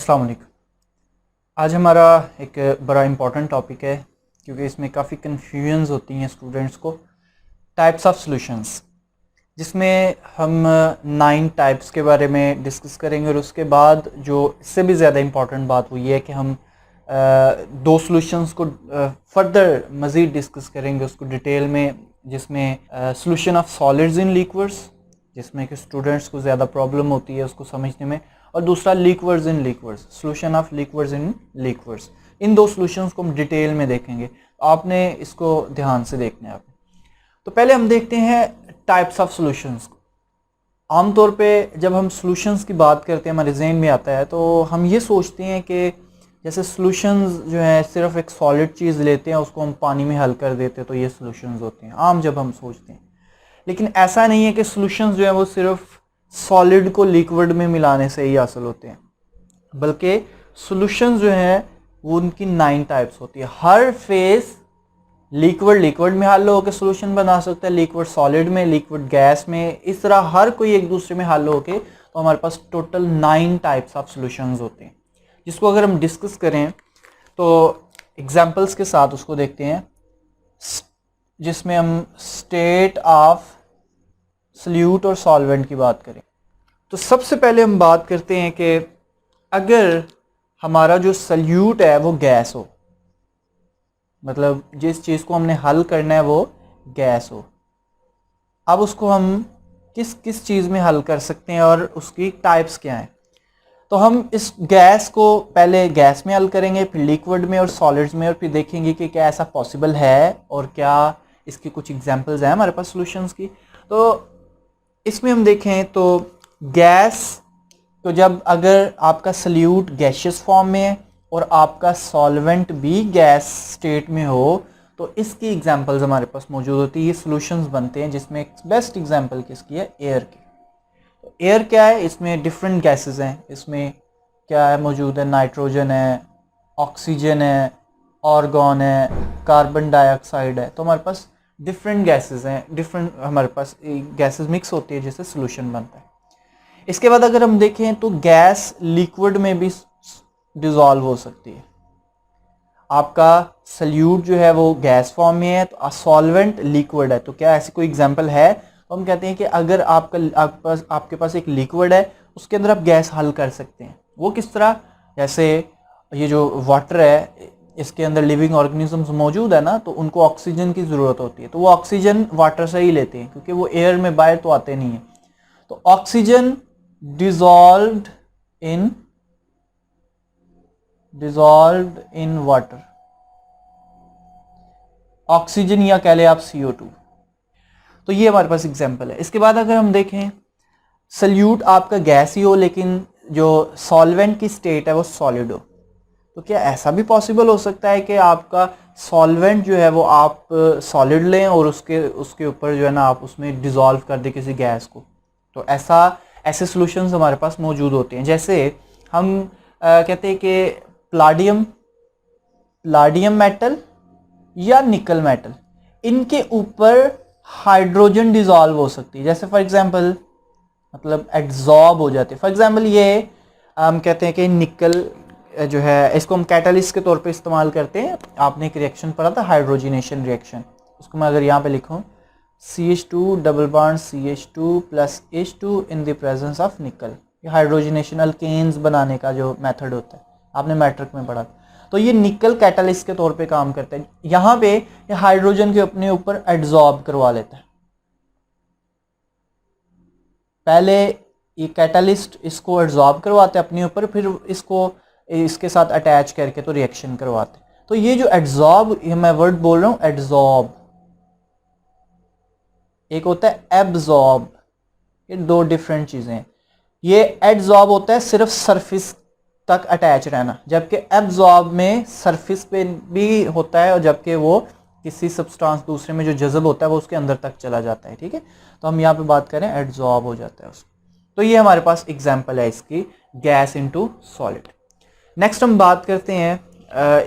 अस्सलाम वालेकुम। आज हमारा एक बड़ा इम्पॉर्टेंट टॉपिक है क्योंकि इसमें काफ़ी कन्फ्यूजन्स होती हैं स्टूडेंट्स को। टाइप्स ऑफ सॉल्यूशंस, जिसमें हम 9 टाइप्स के बारे में डिस्कस करेंगे और उसके बाद जो इससे भी ज़्यादा इम्पॉर्टेंट बात वो ये है कि हम दो सॉल्यूशंस को फर्दर मज़ीद डिस्कस करेंगे उसको डिटेल में, जिसमें solution of solids in liquids, जिसमें कि स्टूडेंट्स को ज़्यादा प्रॉब्लम होती है उसको समझने में, और दूसरा liquids in liquids, solution of liquids in liquids. इन दो सॉल्यूशंस को हम डिटेल में देखेंगे, आपने इसको ध्यान से देखना है। तो पहले हम देखते हैं टाइप्स ऑफ सॉल्यूशंस को। आमतौर पे जब हम सॉल्यूशंस की बात करते हैं हमारे जहन में आता है तो हम ये सोचते हैं कि जैसे सॉल्यूशंस जो है सिर्फ एक सॉलिड चीज़ लेते हैं उसको हम पानी में हल कर देते हैं तो ये सॉल्यूशंस होते हैं आम जब हम सोचते हैं। लेकिन ऐसा नहीं है कि सॉल्यूशंस जो है वो सिर्फ सॉलिड को लिक्विड में मिलाने से ही हासिल होते हैं, बल्कि सॉल्यूशंस जो हैं वो उनकी 9 टाइप्स होती है। हर फेस लिक्विड में हल होकर सॉल्यूशन बना सकता है, लिक्विड सॉलिड में, लिक्विड गैस में, इस तरह हर कोई एक दूसरे में हल होके तो हमारे पास टोटल 9 टाइप्स ऑफ सॉल्यूशंस होते हैं, जिसको अगर हम डिस्कस करें तो एग्जांपल्स के साथ उसको देखते हैं, जिसमें हम स्टेट ऑफ सॉल्यूट और सॉल्वेंट की बात करें। तो सबसे पहले हम बात करते हैं कि अगर हमारा जो सॉल्यूट है वो गैस हो, मतलब जिस चीज़ को हमने हल करना है वो गैस हो, अब उसको हम किस किस चीज़ में हल कर सकते हैं और उसकी टाइप्स क्या हैं। तो हम इस गैस को पहले गैस में हल करेंगे, फिर लिक्विड में और सॉलिड्स में, और फिर देखेंगे कि क्या ऐसा पॉसिबल है और क्या इसकी कुछ एग्जांपल्स हैं हमारे पास सॉल्यूशंस की। तो इसमें हम देखें तो गैस, तो जब अगर आपका सॉल्यूट गैसियस फॉर्म में है और आपका सॉल्वेंट भी गैस स्टेट में हो तो इसकी एग्जांपल्स हमारे पास मौजूद होती है, ये सॉल्यूशंस बनते हैं, जिसमें बेस्ट एग्जांपल किसकी है, एयर की। तो एयर क्या है, इसमें डिफरेंट गैसेस हैं, इसमें क्या है मौजूद है, नाइट्रोजन है, ऑक्सीजन है, आर्गन है, कार्बन डाइऑक्साइड है। तो हमारे पास डिफरेंट गैसेस हैं, डिफरेंट हमारे पास गैसेस मिक्स होती है जिससे सॉल्यूशन बनता है। इसके बाद अगर हम देखें तो गैस लिक्विड में भी डिसॉल्व हो सकती है। आपका सॉल्यूट जो है वो गैस फॉर्म में है तो सॉल्वेंट लिक्विड है, तो क्या ऐसी कोई एग्जांपल है? तो हम कहते हैं कि अगर आपके पास एक लिक्विड है उसके अंदर आप गैस हल कर सकते हैं। वो किस तरह? जैसे ये जो वाटर है इसके अंदर लिविंग ऑर्गेनिजम्स मौजूद है ना, तो उनको ऑक्सीजन की ज़रूरत होती है, तो वो ऑक्सीजन वाटर से ही लेते हैं क्योंकि वो एयर में बाहर तो आते नहीं है। तो oxygen dissolved in water, oxygen या कह ले आप CO2। तो ये हमारे पास एग्जांपल है। इसके बाद अगर हम देखें सॉल्यूट आपका गैस ही हो लेकिन जो सॉल्वेंट की स्टेट है वो सॉलिड हो, तो क्या ऐसा भी पॉसिबल हो सकता है कि आपका सॉल्वेंट जो है वो आप सॉलिड लें और उसके ऊपर जो है ना आप उसमें डिसॉल्व कर दें किसी गैस को? तो ऐसे सॉल्यूशंस हमारे पास मौजूद होते हैं। जैसे हम कहते हैं कि प्लाडियम मेटल या निकल मेटल, इनके ऊपर हाइड्रोजन डिसॉल्व हो सकती है, जैसे फॉर एग्जांपल मतलब एड्जॉर्ब हो जाते हैं। फॉर एग्जांपल ये हम कहते हैं कि निकल जो है इसको हम कैटलिस्ट के तौर पे इस्तेमाल करते हैं। आपने एक रिएक्शन पढ़ा था हाइड्रोजिनेशन रिएक्शन, उसको मैं अगर यहाँ पे लिखूँ CH2 double bond CH2 plus H2 in the presence of निकल, ये हाइड्रोजिनेशन अल्केन्स बनाने का जो मेथड होता है, आपने मैट्रिक में पढ़ा। तो ये निकल कैटलिस्ट के तौर पे काम करता है। यहाँ पे ये हाइड्रोजन के अपने ऊपर एड्जॉर्ब करवा लेता है। पहले ये कैटलिस्ट इसको एड्जॉर्ब करवाते हैं अपने ऊपर, फिर इसके साथ अटैच करके तो रिएक्शन करवाते हैं। तो ये जो एड्जॉर्ब, ये मैं वर्ड बोल रहा हूँ एड्जॉर्ब, एक होता है एब्जॉर्ब, ये दो डिफरेंट चीजें हैं। ये एड्जॉर्ब होता है सिर्फ सरफेस तक अटैच रहना, जबकि एब्जॉर्ब में सरफेस पे भी होता है और जबकि वो किसी सब्सटेंस दूसरे में जो जज़ब होता है वो उसके अंदर तक चला जाता है। ठीक है, तो हम यहाँ पे बात करें एड्जॉर्ब हो जाता है उसको। तो ये हमारे पास एग्जांपल है इसकी, गैस इनटू सॉलिड। नेक्स्ट हम बात करते हैं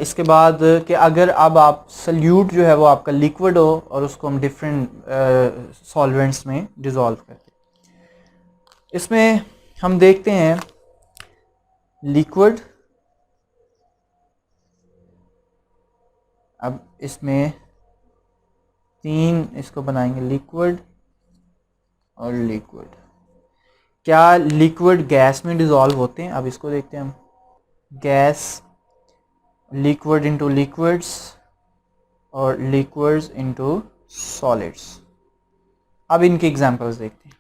इसके बाद कि अगर अब आप सॉल्यूट जो है वो आपका लिक्विड हो और उसको हम डिफरेंट सॉल्वेंट्स में डिसॉल्व करते हैं। इसमें हम देखते हैं लिक्विड। अब इसमें 3 इसको बनाएंगे, लिक्विड और लिक्विड। क्या लिक्विड गैस में डिसॉल्व होते हैं? अब इसको देखते हैं हम। गैस, लिक्विड इनटू लिक्विड्स और लिक्विड्स इनटू सॉलिड्स। अब इनके एग्जांपल्स देखते हैं।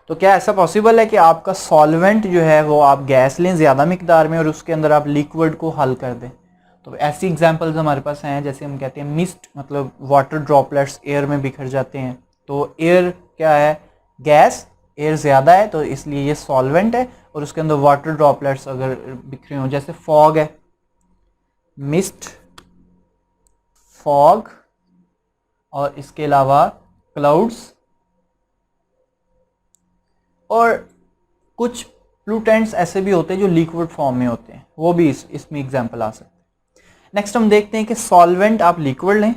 तो क्या ऐसा पॉसिबल है कि आपका सॉल्वेंट जो है वो आप गैस लें ज़्यादा मिकदार में और उसके अंदर आप लिक्विड को हल कर दें? तो ऐसी एग्जांपल्स हमारे पास हैं, जैसे हम कहते हैं मिस्ट, मतलब वाटर ड्रॉपलेट्स एयर में बिखर जाते हैं। तो एयर क्या है? गैस, एयर ज़्यादा है तो इसलिए ये सॉल्वेंट है, और उसके अंदर वाटर ड्रॉपलेट्स अगर बिखरे हों, जैसे फॉग है, मिस्ट, फॉग, और इसके अलावा क्लाउड्स, और कुछ प्लूटेंट्स ऐसे भी होते हैं जो लिक्विड फॉर्म में होते हैं, वो भी इसमें एग्जांपल आ सकते हैं। नेक्स्ट हम देखते हैं कि सॉल्वेंट आप लिक्विड लें,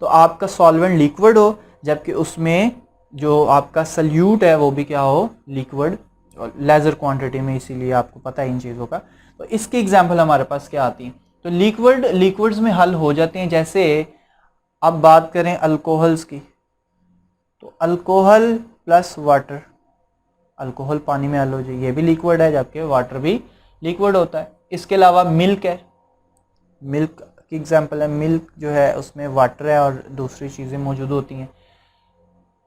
तो आपका सॉल्वेंट लिक्विड हो, जबकि उसमें जो आपका सल्यूट है वो भी क्या हो? लिक्विड, और लेजर क्वांटिटी में, इसीलिए आपको पता है इन चीज़ों का। तो इसकी एग्जांपल हमारे पास क्या आती है? तो लिक्विड्स में हल हो जाते हैं। जैसे अब बात करें अल्कोहल्स की, तो अल्कोहल प्लस वाटर, अल्कोहल पानी में हल हो जाए, ये भी लिक्विड है, जबकि वाटर भी लिक्विड होता है। इसके अलावा मिल्क है, मिल्क की एग्जांपल है, मिल्क जो है उसमें वाटर है और दूसरी चीज़ें मौजूद होती हैं।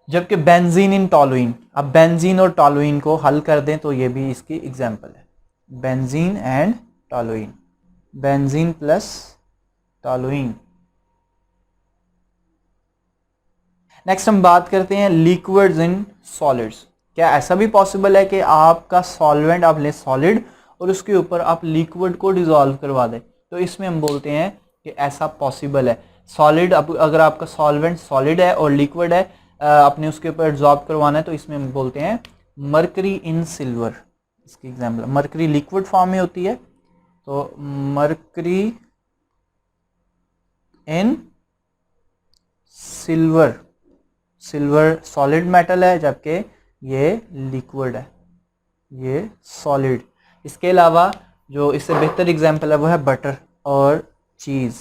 जबकि बेंजीन इन टॉलुइन, अब बेंजीन और टॉलुइन को हल कर दें तो ये भी इसकी एग्जांपल है, benzene and toluene, benzene plus toluene. Next हम बात करते हैं लिक्विड्स इन सॉलिड्स। क्या ऐसा भी पॉसिबल है कि आपका सॉल्वेंट आप लें सॉलिड और उसके ऊपर आप लिक्विड को डिसॉल्व करवा दें? तो इसमें हम बोलते हैं कि ऐसा पॉसिबल है। सॉलिड, अब अगर आपका सॉल्वेंट सॉलिड है और लिक्विड है, आपने उसके ऊपर डिसॉल्व करवाना है, तो इसमें हम बोलते हैं मरकरी इन सिल्वर। इसकी एग्जाम्पल, मरकरी लिक्विड फॉर्म में होती है, तो मरकरी इन सिल्वर, सिल्वर सॉलिड मेटल है, जबकि ये लिक्विड है, ये सॉलिड। इसके अलावा जो इससे बेहतर एग्जांपल है वो है बटर और चीज़।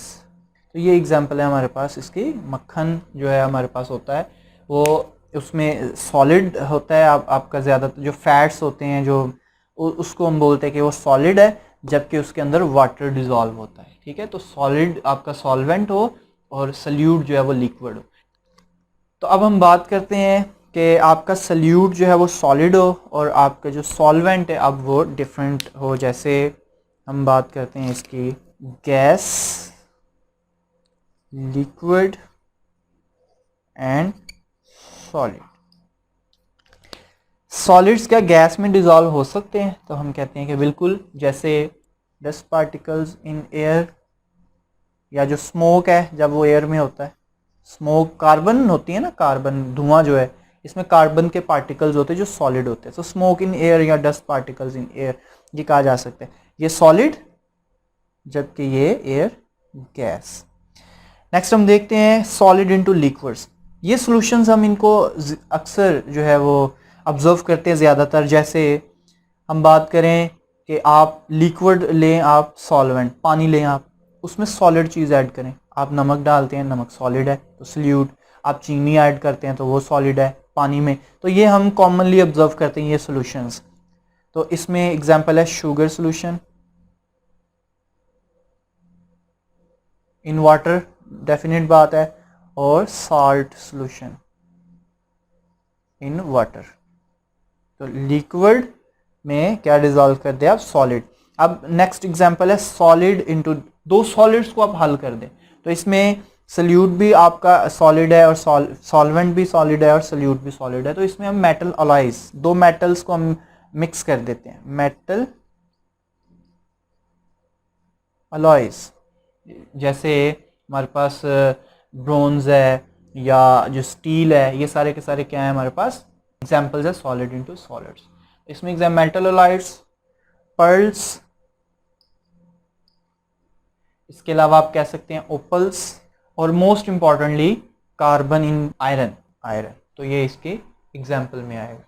तो ये एग्जांपल है हमारे पास इसकी। मक्खन जो है हमारे पास होता है वो उसमें सॉलिड होता है, आपका ज़्यादातर जो फैट्स होते हैं जो उसको हम बोलते हैं कि वो सॉलिड है, जबकि उसके अंदर वाटर डिज़ोल्व होता है। ठीक है, तो सॉलिड आपका सॉल्वेंट हो और सल्यूट जो है वो लिक्विड हो। तो अब हम बात करते हैं कि आपका सल्यूट जो है वो सॉलिड हो और आपका जो सॉल्वेंट है अब वो डिफरेंट हो। जैसे हम बात करते हैं इसकी gas, liquid and solid. Solids क्या गैस में डिसॉल्व हो सकते हैं? तो हम कहते हैं कि बिल्कुल, जैसे डस्ट पार्टिकल्स इन एयर, या जो स्मोक है जब वो एयर में होता है, स्मोक कार्बन होती है ना, कार्बन धुआं जो है, इसमें कार्बन के पार्टिकल्स होते हैं जो सॉलिड होते हैं। तो स्मोक इन एयर या डस्ट पार्टिकल्स इन एयर, ये कहा जा सकता है ये सॉलिड, जबकि ये एयर गैस। नेक्स्ट हम देखते हैं सॉलिड इनटू लिक्विड्स। ये सॉल्यूशंस हम इनको अक्सर जो है वो ऑब्जर्व करते हैं ज़्यादातर। जैसे हम बात करें कि आप लिक्विड लें, आप सॉल्वेंट पानी लें, आप उसमें सॉलिड चीज़ ऐड करें, आप नमक डालते हैं, नमक सॉलिड है तो सल्यूट, आप चीनी ऐड करते हैं तो वो सॉलिड है पानी में। तो ये हम कॉमनली ऑब्जर्व करते हैं ये सॉल्यूशंस। तो इसमें एग्जांपल है sugar solution in water, definite बात है, और साल्ट सॉल्यूशन इन वाटर। तो लिक्विड में क्या डिसॉल्व कर दे आप? सॉलिड। अब नेक्स्ट एग्जांपल है सॉलिड इनटू, दो सॉलिड्स को आप हल कर दें, तो इसमें सल्यूट भी आपका सॉलिड है और सॉल्वेंट भी सॉलिड है और सल्यूट भी सॉलिड है। तो इसमें हम मेटल अलॉयज, दो मेटल्स को हम मिक्स कर देते हैं, मेटल अलॉयज। जैसे हमारे पास ब्रोंज है या जो स्टील है, ये सारे के सारे क्या है हमारे पास? एग्जाम्पल्स है सॉलिड इनटू सॉलिड्स। इसमें एग्जाम मेटल अलॉयड्स, पर्ल्स, इसके अलावा आप कह सकते हैं ओपल्स, और most importantly carbon in iron, iron. तो ये इसके एग्जाम्पल में आएगा।